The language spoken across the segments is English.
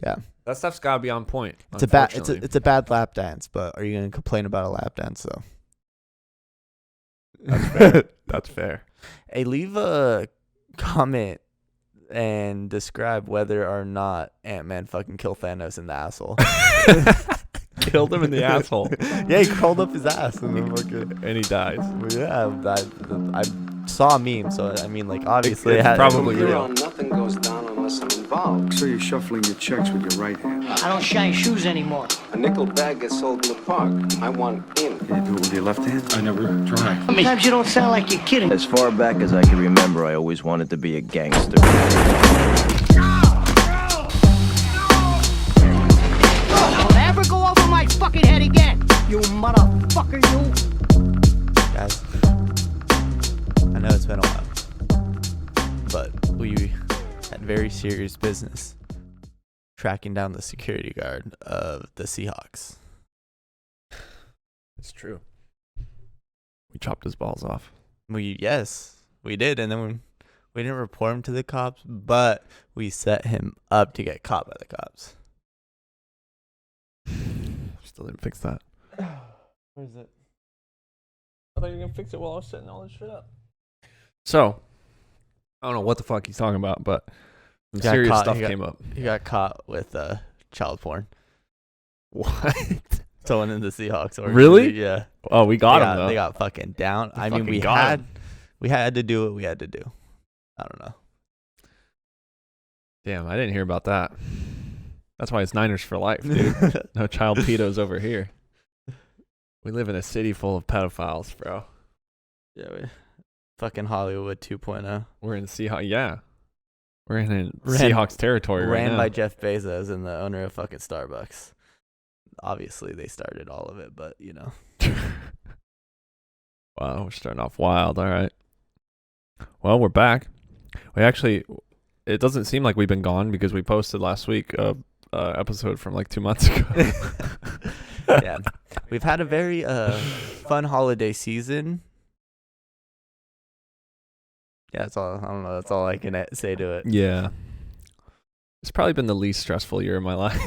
Yeah. That stuff's gotta be on point. It's a bad lap dance, but are you gonna complain about a lap dance though? That's fair. That's fair. Hey, leave a comment and describe whether or not Ant-Man fucking killed Thanos in the asshole. Killed him in the asshole. Yeah, he crawled up his ass and he dies. Yeah, I saw a meme, so I mean, like, obviously it's probably From here real. on, nothing goes down unless I'm involved. So you're shuffling your checks with your right hand. I don't shine shoes anymore. A nickel bag gets sold in the park. I want in. Can you do it with your left hand? I never tried. Sometimes you don't sound like you're kidding. As far back as I can remember, I always wanted to be a gangster. Don't ever go over my fucking head again, you motherfucker, you. Guys, I know it's been a while, but we had very serious business tracking down the security guard of the Seahawks. It's true. We chopped his balls off. Yes, we did, and then we didn't report him to the cops, but we set him up to get caught by the cops. Still didn't fix that. Where is it? I thought you were gonna fix it while I was setting all this shit up. So, I don't know what the fuck he's talking about, but some serious stuff came up. He got caught with child porn. What? Someone in the Seahawks. Really? Yeah. Oh, we got him though. They got fucking down. I mean, fucking we got had him. to do what we had to do. I don't know. Damn, I didn't hear about that. That's why it's Niners for life, dude. No child pedos over here. We live in a city full of pedophiles, bro. Yeah, fucking Hollywood 2.0. We're in Seahawks. Yeah, we're in Seahawks territory right now. Ran by Jeff Bezos and the owner of fucking Starbucks. Obviously, they started all of it, but you know. Wow, we're starting off wild. All right. Well, we're back. We actually, it doesn't seem like we've been gone because we posted last week a episode from like 2 months ago. Yeah, we've had a very fun holiday season. Yeah, that's all. I don't know. That's all I can say to it. Yeah. It's probably been the least stressful year of my life.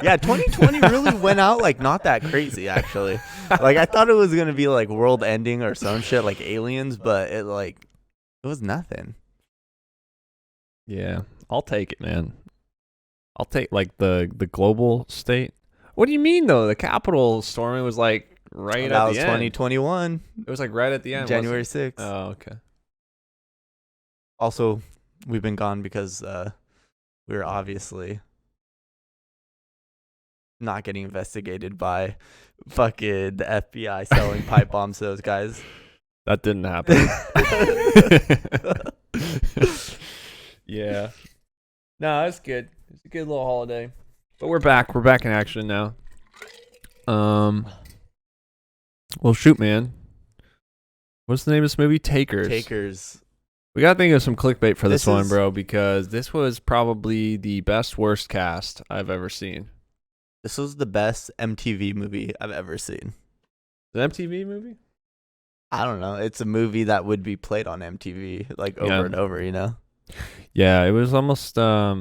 Yeah, 2020 really went out like not that crazy actually. Like I thought it was gonna be like world ending or some shit like aliens, but it was nothing. Yeah, I'll take it, man. I'll take like the global state. What do you mean though? The Capitol storming was like right at the end. That was 2021. It was like right at the end. January 6th. Oh, okay. Also, we've been gone because we were obviously not getting investigated by fucking the FBI selling pipe bombs to those guys. That didn't happen. Yeah. No, that's good. It's a good little holiday. But we're back. We're back in action now. Well, shoot, man. What's the name of this movie? Takers. Takers. We got to think of some clickbait for this This one, is- bro, because this was probably the best worst cast I've ever seen. This was the best MTV movie I've ever seen. An MTV movie? I don't know. It's a movie that would be played on MTV like over Yeah. and over, you know? Yeah, it was almost I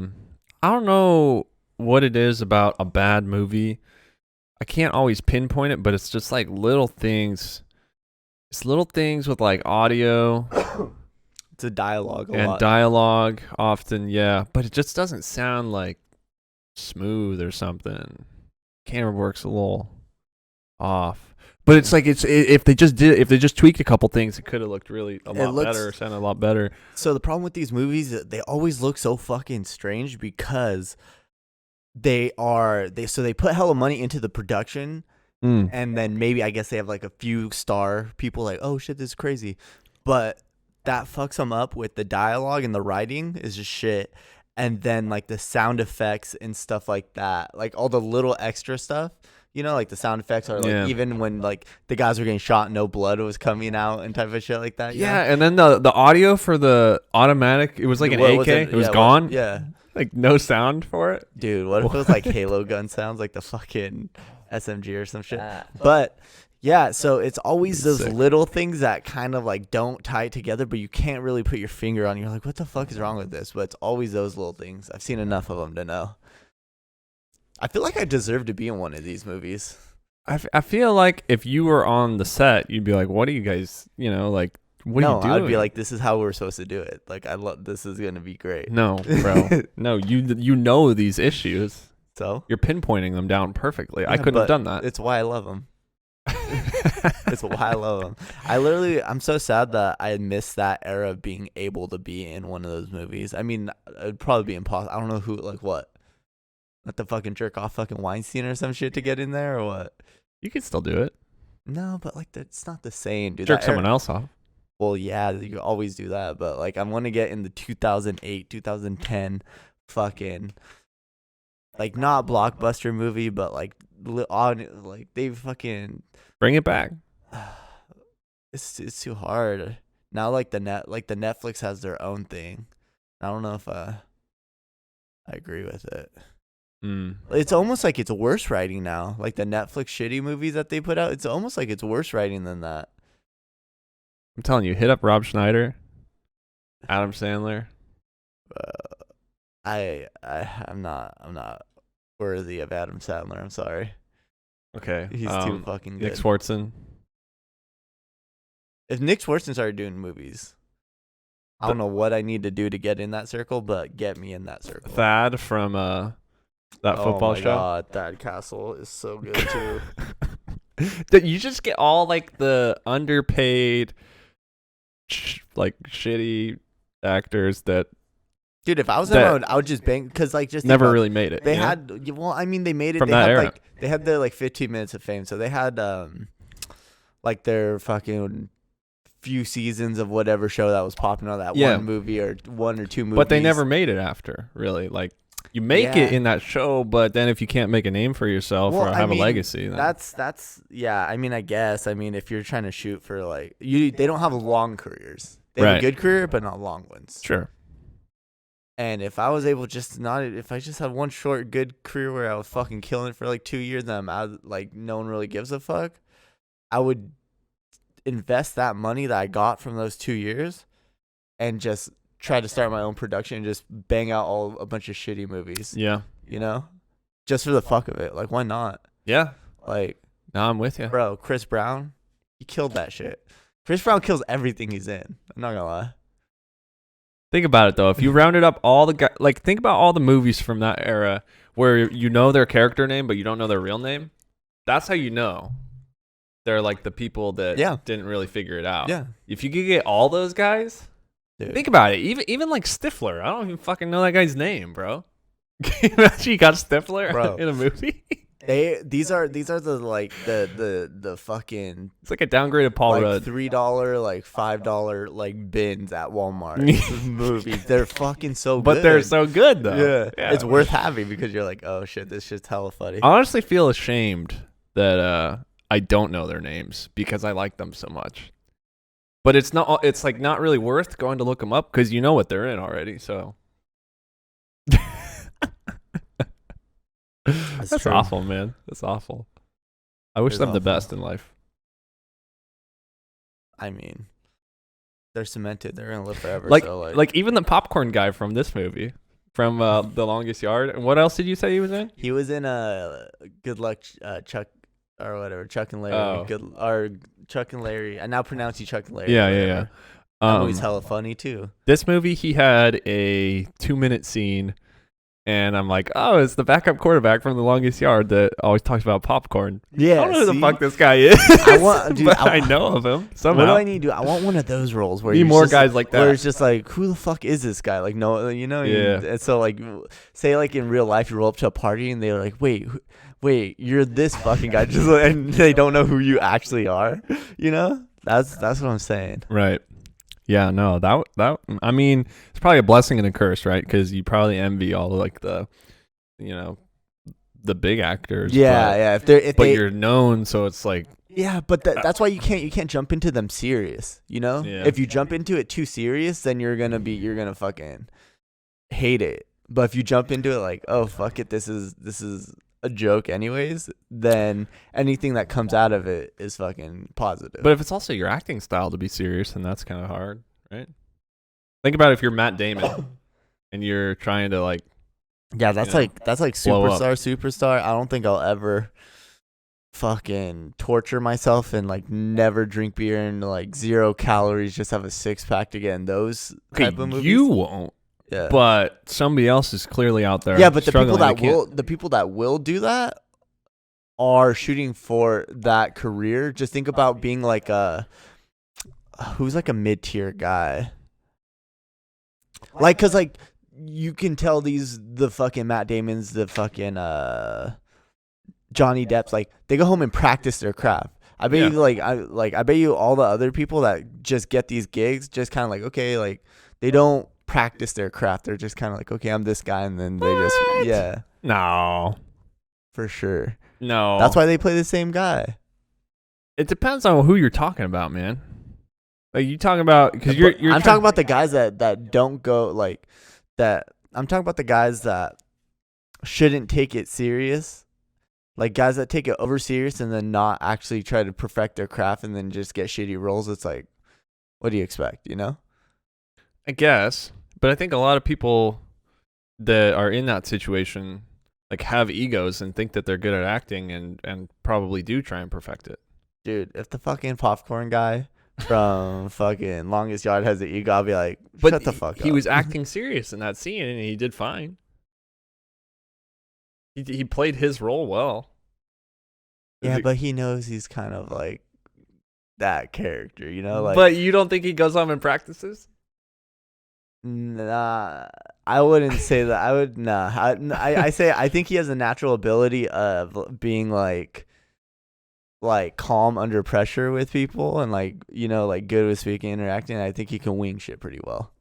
don't know what it is about a bad movie. I can't always pinpoint it, but it's just like little things. It's little things with like audio It's a dialogue a and lot. dialogue often, yeah, but it just doesn't sound like smooth or something. Camera work's a little off. But it's like if they just tweaked a couple things, it could have looked really a lot better, sounded a lot better. So the problem with these movies, they always look so fucking strange because they put hella money into the production, and then maybe I guess they have like a few star people like, oh shit, this is crazy, but that fucks them up with the dialogue and the writing is just shit, and then like the sound effects and stuff like that, like all the little extra stuff. You know, like the sound effects are like even when like the guys were getting shot, no blood was coming out and type of shit like that. Yeah, and then the audio for the automatic, it was like an AK. It was gone. Yeah. Like no sound for it. Dude, what if it was like Halo gun sounds like the fucking SMG or some shit? But Yeah, so it's always those Sick. little things that kind of like don't tie it together, but you can't really put your finger on. You're like, what the fuck is wrong with this? But it's always those little things. I've seen enough of them to know. I feel like I deserve to be in one of these movies. I feel like if you were on the set, you'd be like, "What are you guys? Like, what are you doing?" I'd be like, this is how we're supposed to do it. Like, I love this is gonna be great. "No, bro, no. You know these issues. So You're pinpointing them down perfectly. I Yeah, couldn't have but done that." It's why I love them. It's why I love them. I'm so sad that I missed that era of being able to be in one of those movies. I mean, it'd probably be impossible. I don't know who, like what? Let the fucking jerk off fucking Weinstein or some shit to get in there or what? You could still do it. No, but like it's not the same, dude. Jerk That someone era- else off. Well, yeah, you always do that, but like I want to get in the 2008, 2010 fucking like not blockbuster movie, but like like they fucking Bring it back. it's too hard. Now like the Netflix has their own thing. I don't know if I agree with it. It's almost like it's worse writing now. Like the Netflix shitty movies that they put out, it's almost like it's worse writing than that. I'm telling you, hit up Rob Schneider, Adam Sandler. I'm not worthy of Adam Sandler. I'm sorry. Okay, He's too fucking good. Nick Swartzen. If Nick Swartzen started doing movies, I don't know what I need to do to get in that circle, but get me in that circle. Thad from that football oh my show. God, Thad Castle is so good too. That you just get all like the underpaid, like shitty actors that Dude, if I was that around, I would just bang because like just never think about- really made it. They you know? had well, I mean, they made it From they that had era. like they had their like 15 minutes of fame, so they had like their fucking few seasons of whatever show that was popping on that Yeah. one movie or one or two movies. But they never made it after, really. Like you make Yeah. it in that show, but then if you can't make a name for yourself Well, or I have mean, a legacy, then That's yeah. I mean, I guess. I mean, if you're trying to shoot for like they don't have long careers. They have a Right. good career, but not long ones. sure. And if I was able if I just had one short good career where I was fucking killing it for like 2 years, and I'm out, like no one really gives a fuck, I would invest that money that I got from those 2 years, and just try to start my own production and just bang out a bunch of shitty movies. Yeah. You know, just for the fuck of it. Like, why not? Yeah. Like, No, I'm with you. bro, Chris Brown, he killed that shit. Chris Brown kills everything he's in. I'm not gonna lie. Think about it though. If you rounded up all the guys, like think about all the movies from that era where you know their character name but you don't know their real name. That's how you know they're like the people that Yeah. didn't really figure it out. Yeah. If you could get all those guys, Dude. think about it. Even like Stifler, I don't even fucking know that guy's name, bro. Can you imagine you got Stifler Bro. in a movie? These are the like the fucking It's like a downgraded Paul like Rudd. $3 like $5 like bins at Walmart. These movies, they're fucking so good. But they're so good though. yeah. It's worth having because you're like, oh shit, this shit's hella funny. I honestly feel ashamed that I don't know their names because I like them so much. But it's like not really worth going to look them up because you know what they're in already. So that's true. awful, man. That's awful. I wish It's them the awful. best in life. I mean, they're cemented. They're gonna live forever. Like so like even the popcorn guy from this movie, from The Longest Yard. And what else did you say he was in? he was in Good Luck Chuck or whatever, Chuck and Larry. Oh. Chuck and Larry. I now pronounce you Chuck and Larry. Yeah, or yeah, yeah. whatever. That movie's hella funny too. This movie, he had a 2-minute scene, and I'm like, oh, it's the backup quarterback from The Longest Yard that always talks about popcorn. Yeah, I don't know who the see? fuck this guy is. Dude, but I know of him somehow. What do I need to do? I want one of those roles where Need you're more just, guys like Where that. it's just like, who the fuck is this guy? Like, no, you know. Yeah. And so like, say like in real life, you roll up to a party and they're like, wait, you're this fucking guy, just like, and they don't know who you actually are. You know, that's what I'm saying. Right. Yeah, no, that I mean, it's probably a blessing and a curse, right? Because you probably envy all like the, the big actors. Yeah, but, yeah. If but they, you're known, so it's like, yeah, but that's why you can't jump into them serious. You know, Yeah. if you jump into it too serious, then you're gonna fucking hate it. But if you jump into it like, oh fuck it, this is a joke anyways, then anything that comes out of it is fucking positive. But if it's also your acting style to be serious, then that's kind of hard, right? Think about if you're Matt Damon and you're trying to like, yeah, that's you know, like blow up. superstar. I don't think I'll ever fucking torture myself and like never drink beer and like 0 calories, just have a 6-pack to get in those type of movies. You won't. Yeah. But somebody else is clearly out there. Yeah, but the people that will do that are shooting for that career. Just think about being like who's like a mid-tier guy. Like, cause like you can tell the fucking Matt Damons, the fucking Johnny Depp's, like they go home and practice their craft. I bet you I bet you all the other people that just get these gigs just kind of like, okay, like they don't practice their craft. They're just kind of like, okay, I'm this guy, and then they just No, for sure. No, That's why they play the same guy. it depends on who you're talking about, man. Like you talking about because I'm talking about the guys that don't go like that. I'm talking about the guys that shouldn't take it serious. Like guys that take it over serious and then not actually try to perfect their craft and then just get shitty roles. It's like, what do you expect, you know? I guess, but I think a lot of people that are in that situation like have egos and think that they're good at acting and probably do try and perfect it. Dude, if the fucking popcorn guy from fucking Longest Yard has an ego, I'll be like, shut the fuck up. He was acting serious in that scene and he did fine. He played his role well. Yeah, but he knows he's kind of like that character, you know? Like, but you don't think he goes home and practices? Nah, I wouldn't say that. I would I say I think he has a natural ability of being like calm under pressure with people and like, you know, like good with speaking, interacting. I think he can wing shit pretty well.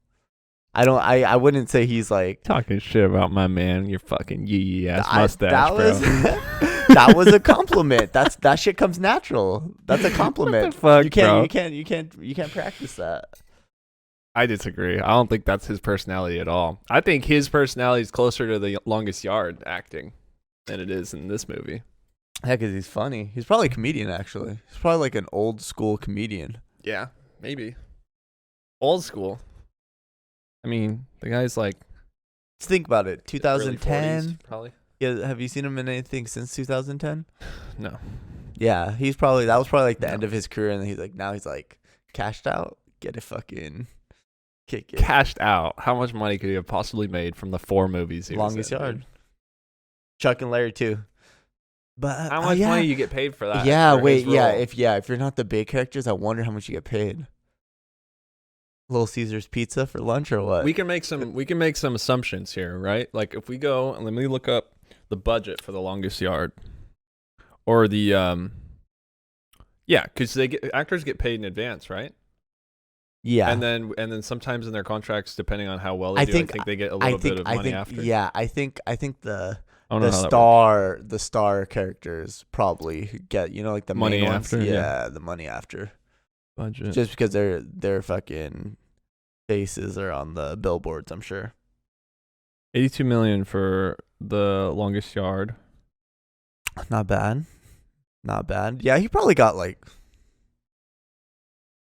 I wouldn't say he's like talking shit about my man, your fucking yee ass mustache, bro. That was a compliment. That shit comes natural. That's a compliment. What the fuck, you can't practice that. I disagree. I don't think that's his personality at all. I think his personality is closer to the Longest Yard acting than it is in this movie. Yeah, because he's funny. He's probably a comedian, actually. He's probably like an old school comedian. Yeah, maybe. Old school. I mean, the guy's like... Let's think about it. 2010? 40s, probably. Yeah, have you seen him in anything since 2010? No. Yeah, that was probably like the end of his career, and now he's like cashed out. Get a fucking... kick it. Cashed out. How much money could he have possibly made from the 4 movies he Longest was in? Yard. Chuck and Larry too. But how much money you get paid for that? Yeah, for wait, his yeah. role? If you're not the big characters, I wonder how much you get paid. Little Caesar's Pizza for lunch or what? We can make some assumptions here, right? Like if we go and let me look up the budget for the Longest Yard, or the because actors get paid in advance, right? Yeah, and then sometimes in their contracts, depending on how well they do, I think they get a little bit of money after. Yeah, I think the star characters probably get, you know, like the money main ones. after. Yeah, the money after. Budget. Just because their fucking faces are on the billboards, I'm sure. $82 million for the Longest Yard. Not bad. Yeah, he probably got like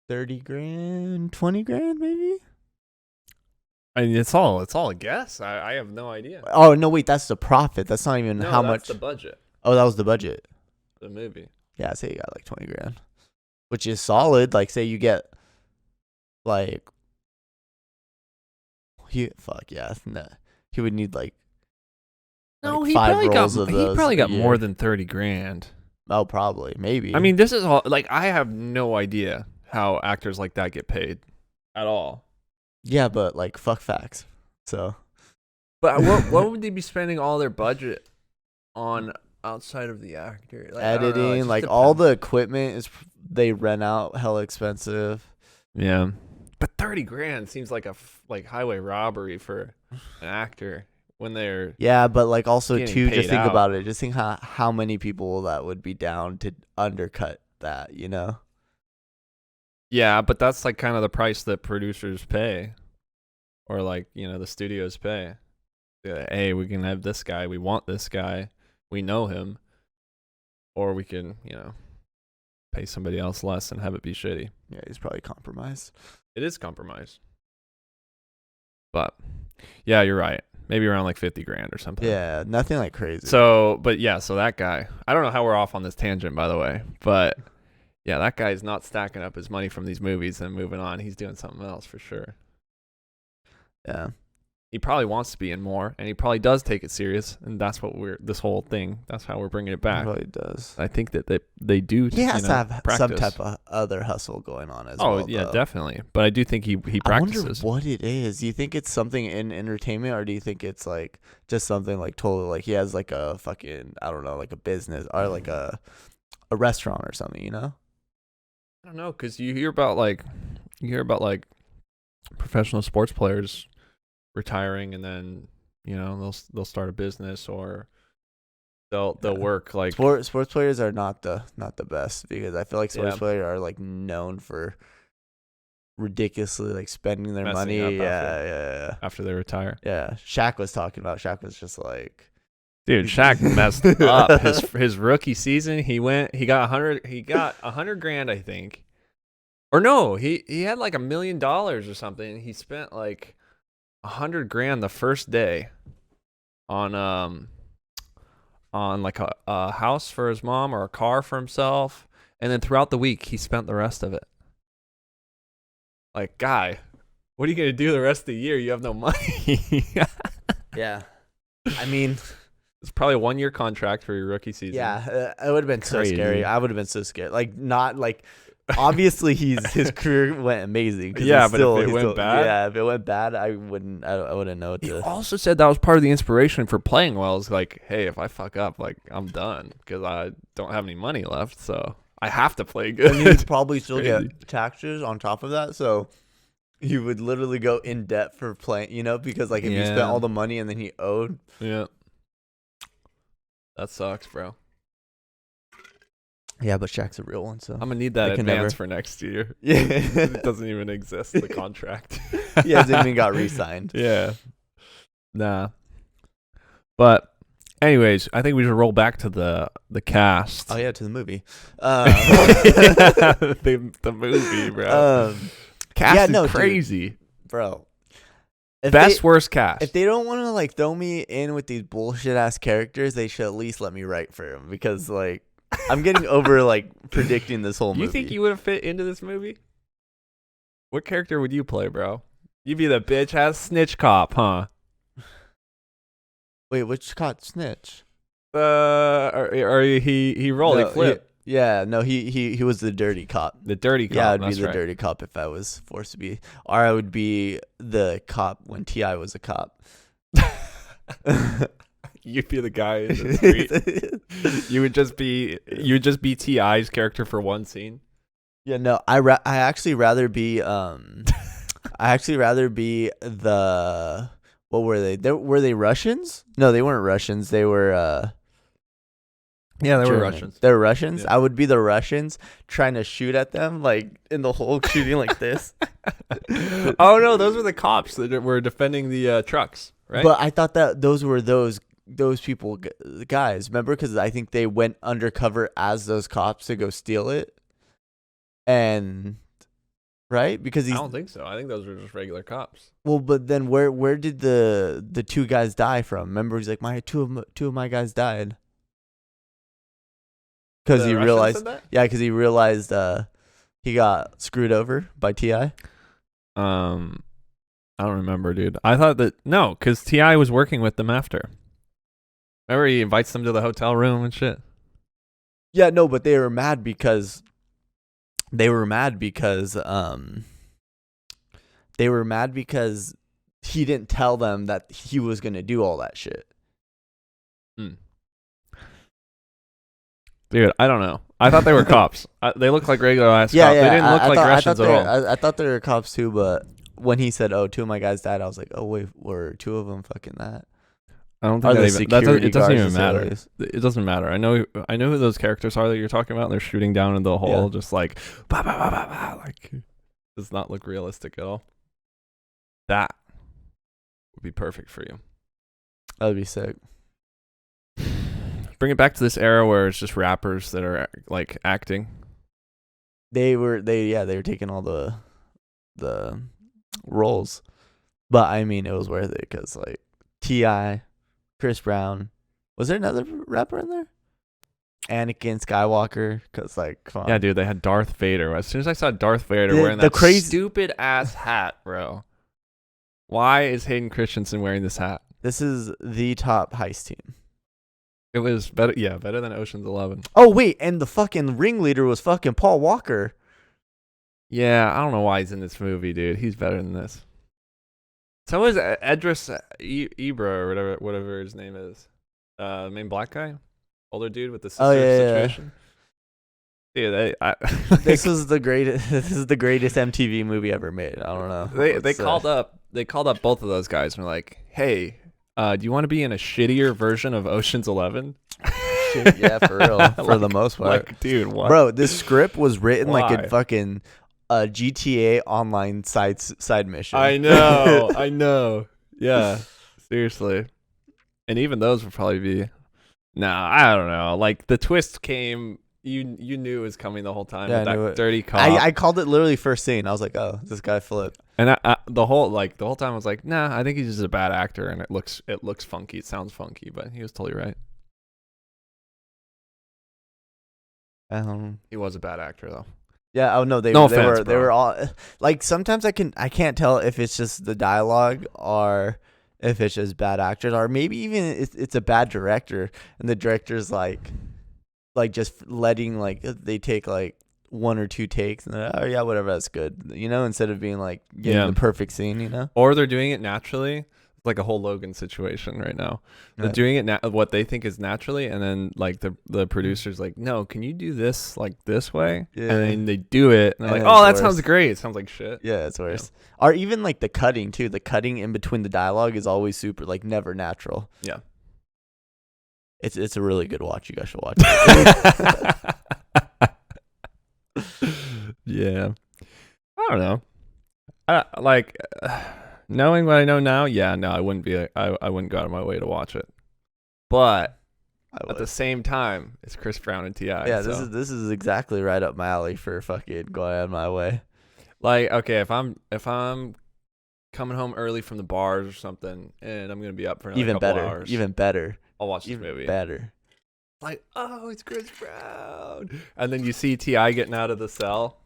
30 grand, 20 grand maybe. I mean, it's all a guess. I have no idea. Oh no, wait, that's the profit. That's not even how much. The budget. Oh, that was the budget. The movie. Yeah, say you got like 20 grand, which is solid. Like, say you get like, he would need like. No, like he 5 probably rolls of those he probably got a year. more than 30 grand. Oh, probably, maybe. I mean, this is all like I have no idea how actors like that get paid at all. Yeah, but like fuck facts. So, but what would they be spending all their budget on outside of the actor? Like, editing, like all the equipment is they rent out hella expensive. Yeah, but 30 grand seems like like highway robbery for an actor when they're but like also too, just think out. about it. Just think how many people that would be down to undercut that, you know? Yeah, but that's like kind of the price that producers pay, or like, you know, the studios pay. Hey, we can have this guy. We want this guy. we know him, or we can, pay somebody else less and have it be shitty. Yeah, he's probably compromised. It is compromise. But yeah, you're right. Maybe around like 50 grand or something. Yeah, nothing like crazy. So that guy, I don't know how we're off on this tangent, by the way, but yeah, that guy's not stacking up his money from these movies and moving on. He's doing something else for sure. Yeah. He probably wants to be in more, and he probably does take it serious, and that's what this whole thing, that's how we're bringing it back. He probably does. I think that they do. He has to have practice. some type of other hustle going on as well. Oh yeah, though. definitely. But I do think he practices. I wonder what it is. Do you think it's something in entertainment, or do you think it's like just something like totally like he has like a fucking, I don't know, like a business or like a restaurant or something, you know? I don't know, because you hear about like professional sports players retiring, and then they'll start a business, or they'll work like sports players are not the best, because I feel like sports players are like known for ridiculously like spending their messing money. up after they retire. Yeah, Shaq was was just like, dude, Shaq messed up his rookie season. He got 100 grand, I think. Or no, he had like $1 million or something. He spent like 100 grand the first day on like a house for his mom or a car for himself, and then throughout the week he spent the rest of it. Like, guy, what are you gonna do the rest of the year? You have no money. yeah. I mean, it's probably a 1-year contract for your rookie season. Yeah, it would have been Crazy. so scary. I would have been so scared. Like, not like. Obviously, his career went amazing. Yeah, but if it went bad, yeah, if it went bad, I wouldn't know what to. He also said that was part of the inspiration for playing well. Is like, hey, if I fuck up, like I'm done because I don't have any money left, so I have to play good. And you'd probably still get taxes on top of that, so you would literally go in debt for playing. Because like if you spent all the money and then he owed. Yeah, that sucks, bro. Yeah, but Shaq's a real one, so I'm gonna need that advance for next year. Yeah, it doesn't even exist, the contract. He hasn't even got re-signed. Yeah, nah. But, anyways, I think we should roll back to the cast. Oh yeah, to the movie. The movie, bro. Cast is crazy, dude, bro. Worst cast. If they don't want to like throw me in with these bullshit ass characters, they should at least let me write for them, because like. I'm getting over like predicting this whole movie. You think you would have fit into this movie? What character would you play, bro? You'd be the bitch ass snitch cop, huh? Wait, which cop snitch? Or he rolled, he flipped. He was the dirty cop. The dirty cop. Yeah, I'd be the dirty cop if I was forced to be, or I would be the cop when T.I. was a cop. You'd be the guy in the street. You would just be T.I.'s character for one scene. Yeah, no, I actually rather be the, what were they? Were they Russians? No, they weren't Russians. They were they were German. Russians. They're Russians. Yeah. I would be the Russians trying to shoot at them, like in the hole, shooting like this. Oh no, those were the cops that were defending the trucks, right? But I thought that those were those people, guys. Remember, because I think they went undercover as those cops to go steal it, and right, because I don't think so. I think those were just regular cops. Well, but then where did the two guys die from? Remember, he's like, my two of my guys died. Because he realized, because he realized he got screwed over by T.I. I don't remember, dude. I thought that no, because T.I. was working with them after. Remember, he invites them to the hotel room and shit. Yeah, no, but they were mad because he didn't tell them that he was gonna do all that shit. Dude, I don't know. I thought they were cops. They looked like regular ass cops. They didn't look like Russians at all. I thought they were cops too, but when he said, "Oh, two of my guys died," I was like, "Oh wait, were two of them fucking that?" I don't think it doesn't even matter. It doesn't matter. I know who those characters are that you're talking about. They're shooting down into the hole, just like bah, bah, bah, bah, bah, like does not look realistic at all. That would be perfect for you. That would be sick. bring it back to this era where it's just rappers that are like acting. They were taking all the roles, but I mean it was worth it because like T.I., Chris Brown, was there another rapper in there? Anakin Skywalker, because like come on. Yeah, dude, they had Darth Vader. As soon as I saw Darth Vader wearing the that crazy stupid ass hat, bro. Why is Hayden Christensen wearing this hat? This is the top heist team. It was better, better than Ocean's 11. Oh wait, and the fucking ringleader was fucking Paul Walker. Yeah, I don't know why he's in this movie, dude. He's better than this. So is Edris Ebra or whatever his name is. The main black guy, older dude with the sister situation. Dude, this is the greatest. This is the greatest MTV movie ever made. I don't know. They called up both of those guys and were like, "Hey, do you want to be in a shittier version of Ocean's 11?" Shit, yeah, for real. For the most part, like, dude, what? Bro, this script was written Why? like a fucking GTA online side mission. I know. Yeah, seriously. And even those would probably be. Nah, I don't know. Like the twist came. You knew it was coming the whole time. Yeah, with I knew that it. dirty cop. I called it literally first scene. I was like, oh, this guy flipped. And the whole time I was like, nah, I think he's just a bad actor, and it looks funky. It sounds funky, but he was totally right. He was a bad actor though. Yeah. Oh no, they were all like. Sometimes I can't tell if it's just the dialogue or if it's just bad actors, or maybe even it's a bad director, and the director's like just letting like they take like one or two takes and oh yeah, whatever, that's good, instead of being like getting the perfect scene, Or they're doing it naturally. It's like a whole Logan situation right now. They're doing it what they think is naturally, and then like the producer's like, no, can you do this like this way? Yeah. And then they do it, and they're And like, then oh, that it's sounds worse. great. It sounds like shit. Yeah, it's worse. Or even like the cutting too. The cutting in between the dialogue is always super like never natural. Yeah. It's a really good watch. You guys should watch it. Yeah. I don't know. Knowing what I know now, I wouldn't be. I wouldn't go out of my way to watch it. But at the same time, it's Chris Brown and T.I. Yeah, so. this is exactly right up my alley for fucking going out of my way. Like, okay, if I'm coming home early from the bars or something, and I'm gonna be up for another couple hours, even better. I'll watch this movie. Better. Like, oh, it's Chris Brown, and then you see T.I. getting out of the cell.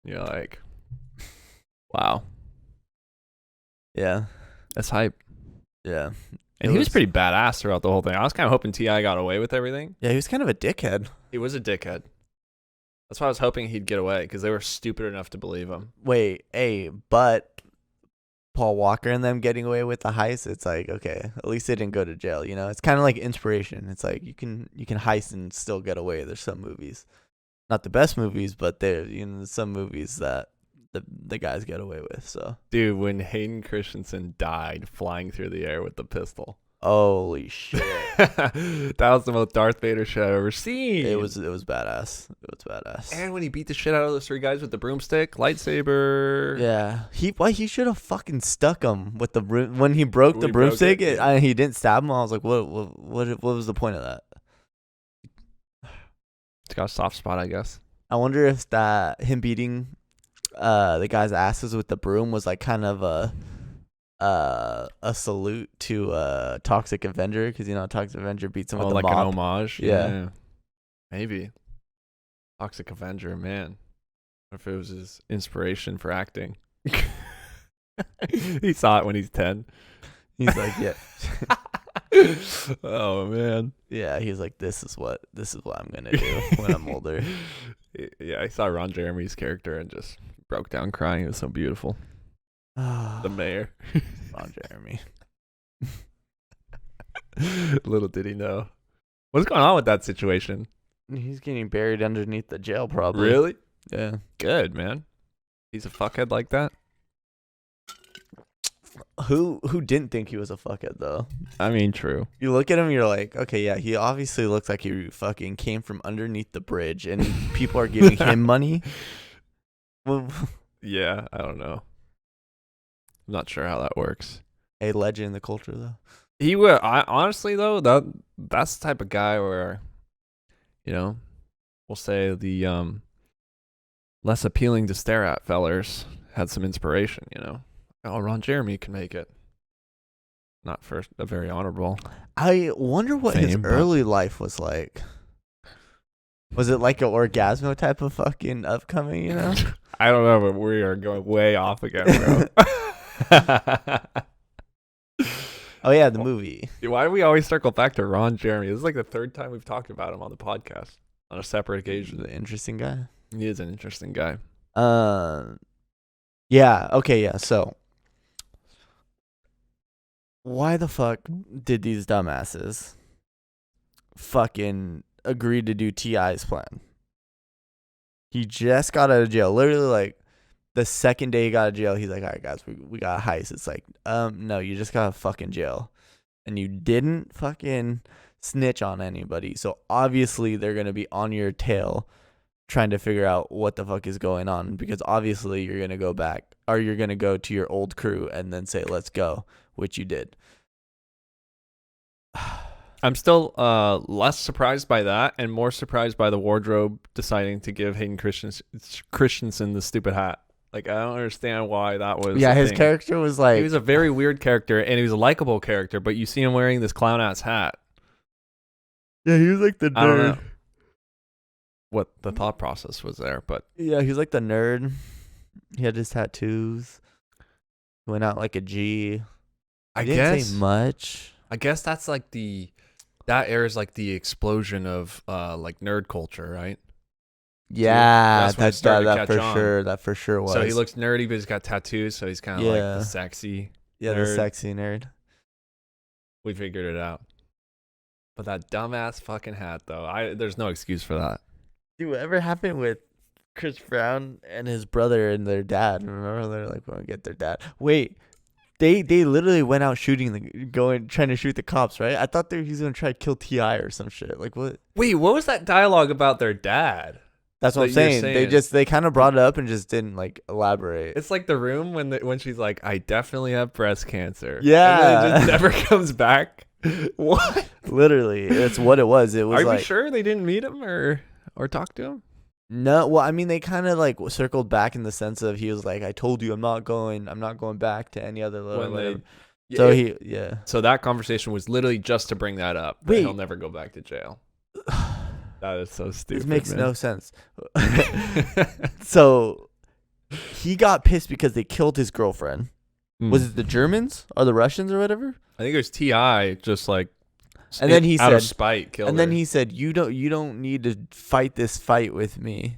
You're like, wow, Yeah. that's hype. Yeah. And he was pretty badass throughout the whole thing. I was kind of hoping T.I. got away with everything. Yeah, he was kind of a dickhead. He was a dickhead. That's why I was hoping he'd get away, because they were stupid enough to believe him. Wait, but Paul Walker and them getting away with the heist, it's like, okay, at least they didn't go to jail, It's kind of like inspiration. It's like you can heist and still get away. There's some movies. Not the best movies, but there's some movies that the guys get away with. So, dude, when Hayden Christensen died flying through the air with the pistol, holy shit, that was the most Darth Vader shit I've ever seen. it was badass. It was badass. And when he beat the shit out of those three guys with the broomstick, lightsaber. Yeah, he should have fucking stuck him with the when he broke the broomstick. He didn't stab him. I was like, what was the point of that? It's got a soft spot, I guess. I wonder if him beating the guy's asses with the broom was like kind of a salute to Toxic Avenger, because Toxic Avenger beats him with the like mop. an homage. Yeah. Maybe. Toxic Avenger, man. What if it was his inspiration for acting? He saw it when he's 10. He's like, yeah. Oh man. Yeah, he's like, this is what I'm gonna do when I'm older. Yeah, I saw Ron Jeremy's character and just broke down crying. It was so beautiful. The mayor. Ron Jeremy. Little did he know. What's going on with that situation? He's getting buried underneath the jail, probably. Really? Yeah. Good, man. He's a fuckhead like that? Who didn't think he was a fuckhead though? I mean, true. You look at him, you're like, okay, yeah, he obviously looks like he fucking came from underneath the bridge, and people are giving him money. Well, Yeah, I don't know. I'm not sure how that works. a legend in the culture though. He would. Honestly though, that's the type of guy where, we'll say the less appealing to stare at fellers had some inspiration, Oh, Ron Jeremy can make it. Not for a very honorable. I wonder what his early life was like. Was it like an Orgasmo type of fucking upcoming, I don't know, but we are going way off again, bro. Oh, yeah, the movie. Why do we always circle back to Ron Jeremy? This is like the third time we've talked about him on the podcast on a separate occasion. He's an interesting guy. He is an interesting guy. Yeah, okay, yeah, so why the fuck did these dumbasses fucking agree to do T.I.'s plan? He just got out of jail. Literally, like, the second day he got out of jail, he's like, all right, guys, we got a heist. It's like, no, you just got a fucking jail. And you didn't fucking snitch on anybody. So, obviously, they're going to be on your tail trying to figure out what the fuck is going on. Because, obviously, you're going to go back, or you're going to go to your old crew and then say, let's go, which you did. I'm still less surprised by that and more surprised by the wardrobe deciding to give Hayden Christensen the stupid hat. Like, I don't understand why that was. Yeah, his character was like... He was a very weird character, and he was a likable character, but you see him wearing this clown-ass hat. Yeah, he was like the nerd. I don't know what the thought process was there, but... Yeah, he was like the nerd. He had his tattoos. He went out like a G. I didn't say much. I guess that's like that era is like the explosion of like nerd culture, right? Yeah, so that for sure was. So he looks nerdy, but he's got tattoos, so he's kind of like the sexy. Yeah, nerd. The sexy nerd. We figured it out. But that dumbass fucking hat, though, there's no excuse for that. Dude, whatever happened with Chris Brown and his brother and their dad? Remember, they're like, "We're gonna get their dad." Wait. They literally went out trying to shoot the cops, right? I thought he was gonna try to kill T.I. or some shit. Like what? Wait, what was that dialogue about their dad? That's what I'm saying. They kind of brought it up and just didn't like elaborate. It's like The Room when she's like, "I definitely have breast cancer." Yeah, and then it just never comes back. What? Literally, it's what it was. It was. Are you sure they didn't meet him or talk to him? No, well, I mean, they kind of like circled back in the sense of he was like, "I told you, I'm not going back to any other little." So that conversation was literally just to bring that up. Wait, he'll never go back to jail. That is so stupid. This makes no sense. So he got pissed because they killed his girlfriend. Was it the Germans or the Russians or whatever? I think it was T.I. just like. And then he out said, of spite, killed and then her. he said, "You don't need to fight this fight with me.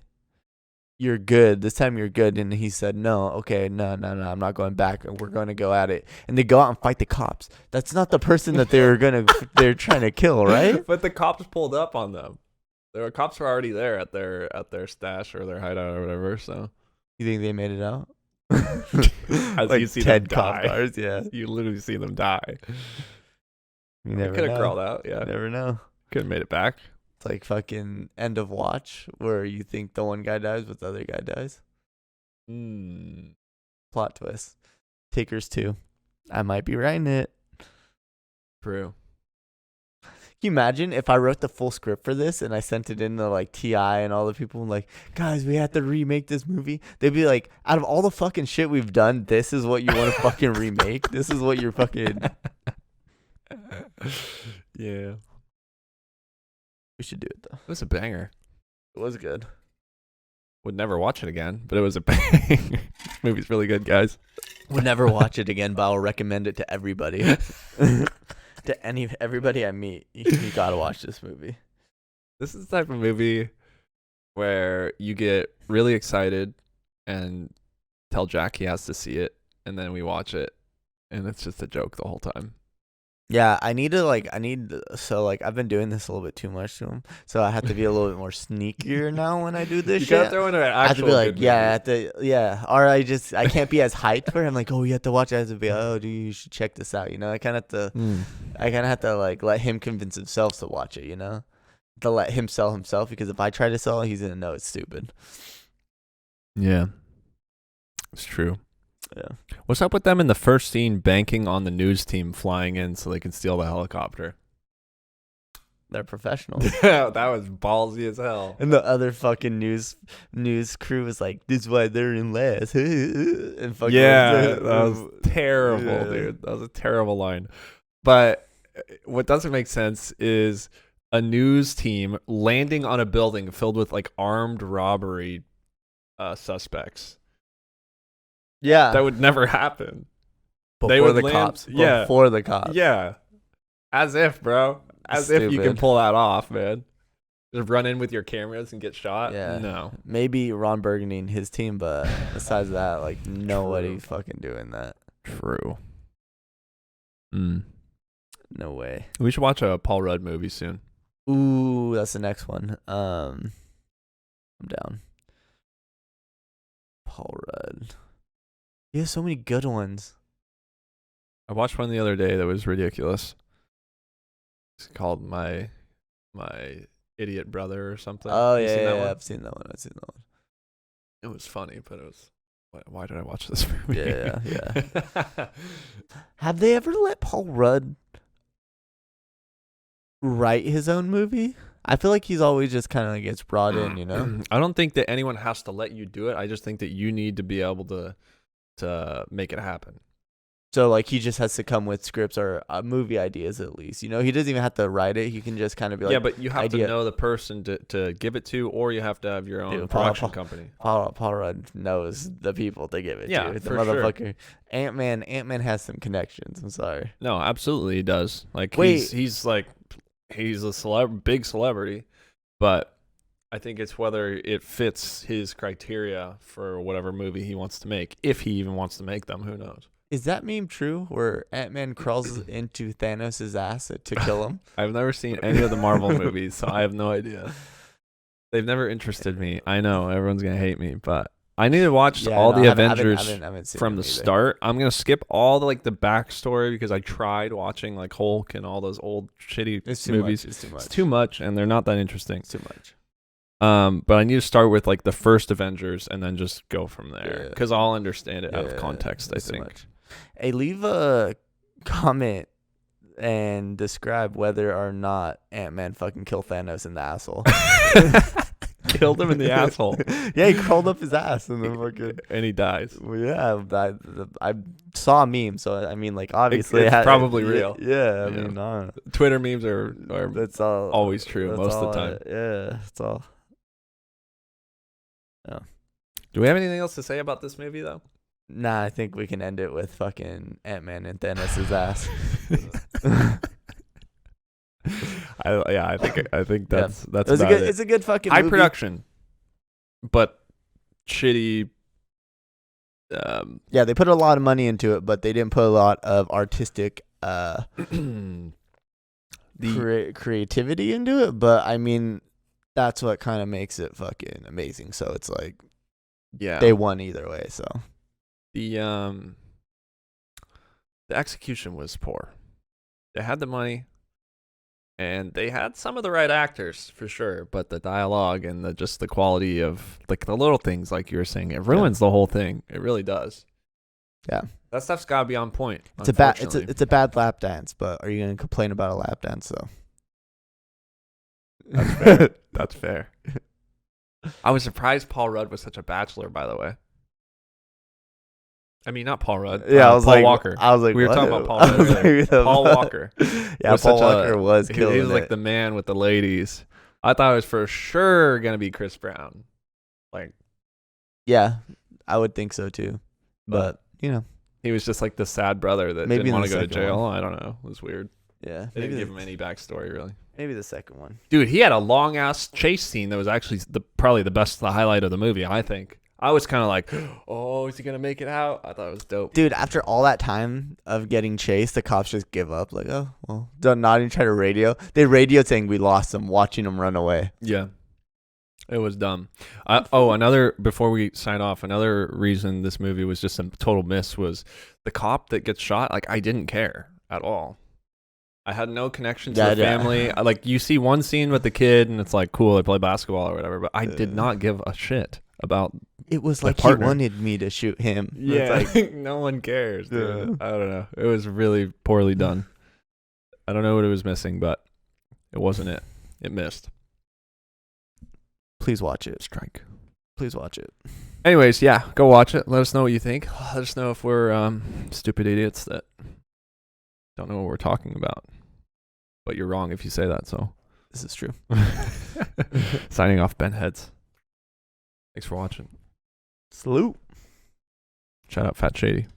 You're good. This time you're good." And he said, "No, okay, no, I'm not going back. We're going to go at it." And they go out and fight the cops. That's not the person that they're trying to kill, right? But the cops pulled up on them. The cops were already there at their stash or their hideout or whatever. So you think they made it out? As like you see 10 them cop die. cars, yeah. You literally see them die. You never could have know. crawled out. Yeah, You never know. Could have made it back. It's like fucking End of Watch, where you think the one guy dies, but the other guy dies. Plot twist. Takers 2. I might be writing it. True. Can you imagine if I wrote the full script for this and I sent it in to like T.I. and all the people like, "Guys, we have to remake this movie"? They'd be like, "Out of all the fucking shit we've done, this is what you want to fucking remake? This is what you're fucking..." Yeah. We should do it though. It was a banger. It was good. Would never watch it again, but it was a banger. This movie's really good, guys. Would never watch it again, but I'll recommend it to everybody. To everybody I meet, you gotta watch this movie. This is the type of movie where you get really excited and tell Jack he has to see it, and then we watch it, and it's just a joke the whole time. Yeah, I've been doing this a little bit too much to him, so I have to be a little bit more sneakier now when I do this You shit. gotta throw in an actual I have to be like, good movie. or I can't be as hyped for him. Like, "Oh, you have to watch it." I have to be, "Oh, dude, you should check this out." I kind of have to like let him convince himself to watch it. To let him sell himself, because if I try to sell it, he's gonna know it's stupid. Yeah, it's true. Yeah. What's up with them in the first scene banking on the news team flying in so they can steal the helicopter? They're professionals. Yeah, that was ballsy as hell. And the other fucking news crew was like, "This is why they're in last." And fucking That was terrible, Yeah. dude. That was a terrible line. But what doesn't make sense is a news team landing on a building filled with like armed robbery suspects. Yeah, That would never happen. They before would the land- cops. yeah. Before the cops. Yeah. As if, bro. As if you can Stupid. pull that off, man. Just run in with your cameras and get shot? Yeah. No. Maybe Ron Burgundy and his team, but besides that, like nobody's True. fucking doing that. True. No way. We should watch a Paul Rudd movie soon. Ooh, that's the next one. I'm down. Paul Rudd. He has so many good ones. I watched one the other day that was ridiculous. It's called My Idiot Brother or something. Oh You yeah, seen that yeah, one? I've seen that one. It was funny, but it was. Why did I watch this movie? Yeah. Have they ever let Paul Rudd write his own movie? I feel like he's always just kind of like gets brought in, you know? I don't think that anyone has to let you do it. I just think that you need to be able to make it happen. So like he just has to come with scripts or movie ideas at least. You know, he doesn't even have to write it. He can just kind of be like, yeah, but you have idea. to know the person to give it to, or you have to have your own Dude, production company. Paul Rudd knows the people to give it Yeah, to. The for sure. motherfucker. Ant-Man has some connections. I'm sorry. No, absolutely he does. Like Wait. he's a big celebrity, but I think it's whether it fits his criteria for whatever movie he wants to make, if he even wants to make them. Who knows? Is that meme true where Ant-Man crawls into Thanos' ass to kill him? I've never seen any of the Marvel movies, so I have no idea. They've never interested me. I know everyone's gonna hate me, but I need to watch all the Avengers I haven't seen from them the either. start. I'm gonna skip all the the backstory because I tried watching like Hulk and all those old shitty It's too movies. much. It's too much. It's too much, and they're not that interesting. It's too much. But I need to start with like the first Avengers and then just go from there Yeah. because I'll understand it out of Yeah, context. I it's too think. much. Hey, leave a comment and describe whether or not Ant-Man fucking killed Thanos in the asshole. Killed him in the asshole, Yeah, he crawled up his ass and then fucking. and he dies. Well, yeah, I saw a meme, so I mean, like obviously, it's it had- probably yeah, real. Yeah, I Yeah. mean, I don't know. Twitter memes are That's all. always true that's most of all the time. Yeah, that's all. Do we have anything else to say about this movie though? Nah, I think we can end it with fucking Ant-Man and Thanos' ass. I think that's It's a about good. it. It's a good fucking High movie. production, but shitty. Yeah, they put a lot of money into it, but they didn't put a lot of artistic creativity into it. But I mean, that's what kind of makes it fucking amazing. So it's like yeah, they won either way. So the execution was poor. They had the money, and they had some of the right actors for sure, but the dialogue and just the quality of like the little things, like you were saying, it ruins the whole thing. It really does. yeah, That stuff's gotta be on point. it's a bad lap dance. But are you gonna complain about a lap dance though? That's fair. That's fair. I was surprised Paul Rudd was such a bachelor, by the way. I mean, not Paul Rudd. Yeah, I was Paul like, Walker. I was like, We were what? talking about Paul I was Rudd earlier. like, Paul Walker. Yeah, was Paul such a- Walker was He killing was like it. the man with the ladies. I thought it was for sure gonna be Chris Brown. Like Yeah, I would think so too. But you know, he was just like the sad brother that Maybe didn't in want the to go to second jail. one. I don't know. It was weird. yeah, They didn't give him any backstory really. maybe the second one. Dude, he had a long ass chase scene that was actually probably the highlight of the movie. I think. I was kind of like, oh, is he gonna make it out? I thought it was dope. Dude, after all that time of getting chased, the cops just give up. Like, oh, well, not even try to radio. They radioed saying we lost him, watching him run away. Yeah. It was dumb. Before we sign off, another reason this movie was just a total miss was the cop that gets shot. Like, I didn't care at all. I had no connection to the family. Like, you see one scene with the kid, and it's like, cool, they play basketball or whatever, but I did not give a shit about It was the like partner. he wanted me to shoot him. Yeah, It's like, no one cares, dude. Yeah. I don't know. It was really poorly done. I don't know what it was missing, but It wasn't it. It missed. Please watch it. Strike. Please watch it. Anyways, yeah, go watch it. Let us know what you think. Let us know if we're stupid idiots that don't know what we're talking about. But you're wrong if you say that, so. This is true. Signing off, Ben Heads. Thanks for watching. Salute. Shout out Fat Shady.